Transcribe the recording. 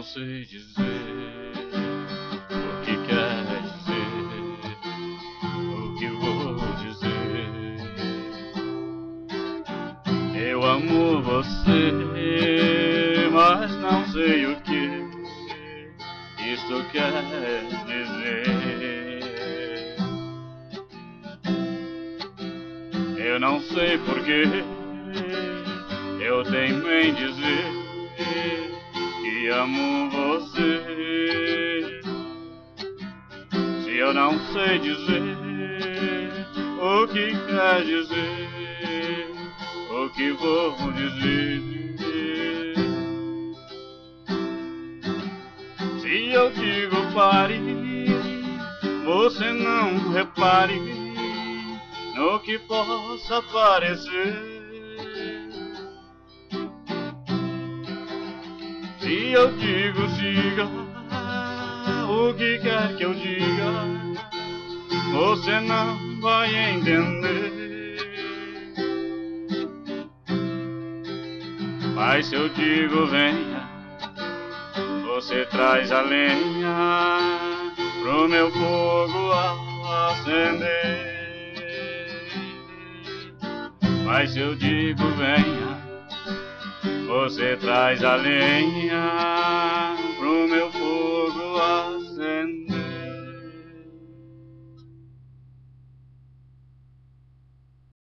sei dizer o que quer dizer, o que vou dizer. Eu amo você, mas não sei o que isso quer dizer. Eu não sei porquê eu teimo em dizer que amo você, se eu não sei dizer o que quer dizer, o que vou dizer. Se eu digo pare, você não repare no que possa parecer. Se eu digo siga, o que quer que eu diga, você não vai entender. Mas se eu digo venha, você traz a lenha pro meu fogo acender. Mas se eu digo venha, você traz a lenha